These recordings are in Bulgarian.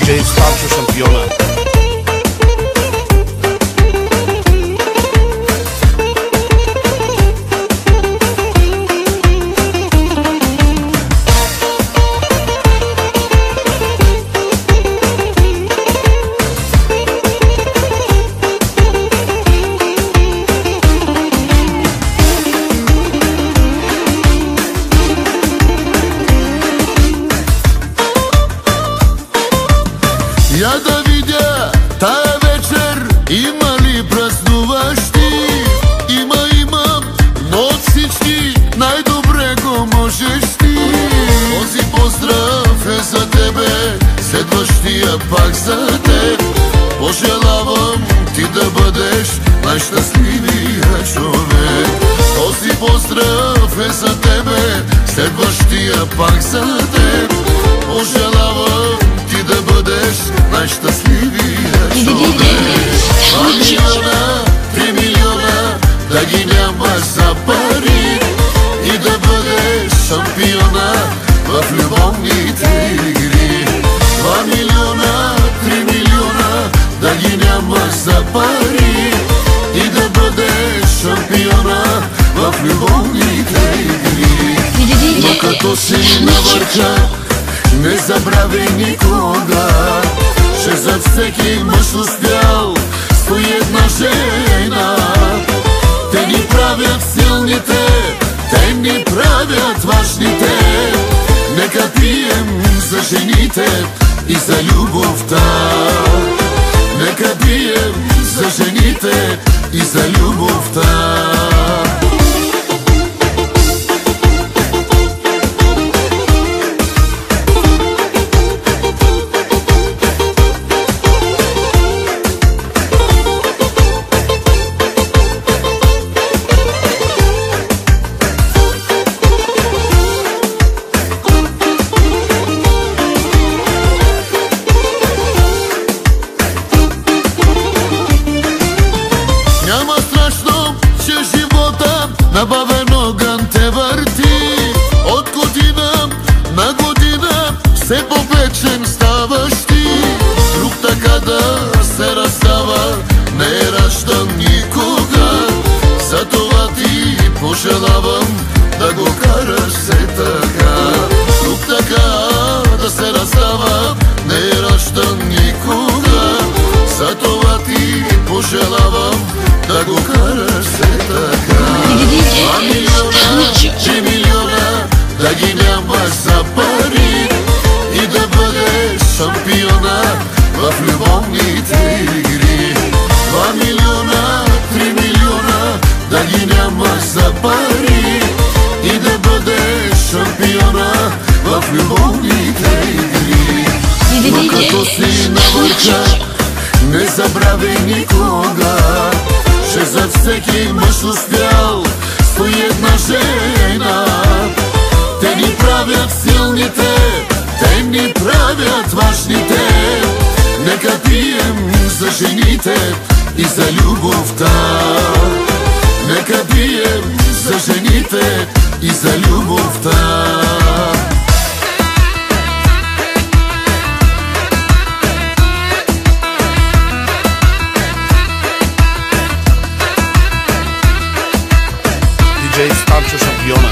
Диджей Станчо шампиона. Я да видя тая вечер има ли празнуващи? Имам, но от всички най-добре го можеш ти. Този поздрав е за тебе, следващия пак за теб. Пожелавам ти да бъдеш най-щастливия човек. Този поздрав е за тебе, следващия пак за теб. Пожелавам ти да бъдеш най-щастливия човек. 2 милиона, 3 милиона, да ги нямаш за пари и да бъдеш шампиона в любовните игри. 2 милиона, 3 милиона, да ги нямаш за пари и да бъдеш шампиона в любовните игри. Но като си на върха, не забравяй никога, че зад всеки мъж успял стои една жена. Те ни правят силните, те ни правят важните. Нека пием за жените и за любовта. Нека пием за жените и за любовта. Няма страшно, че живота на бавен огън те върти. От година на година все по-вечен ставаш ти. Друг така да се разстава не е раждан никога. Затова ти пожелавам да го караш все така. Друг така да се разстава не е раждан никога. Затова ти пожелавам да го караш все така. 2 милиона, 3 милиона, да ги нямаш за пари и да бъдеш шампиона в любовните игри. 2 милиона, 3 милиона, да ги нямаш за пари и да бъдеш шампиона в любовните игри. Но като си на върха, не забравяй никога, че зад всеки мъж успял стои една жена. Те ни правят силните, те ни правят важните. Нека пием за жените и за любовта. Нека пием за жените и за любовта. Диджей Станчо шампиона.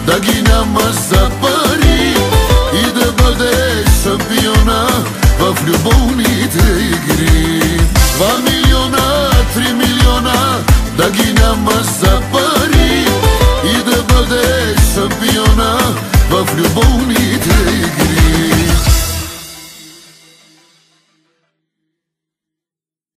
да ги няма за пари и да бъдеш шампиона в любовните игри. 2 милиона, 3 милиона, да ги няма за пари и да бъдеш шампиона в любовните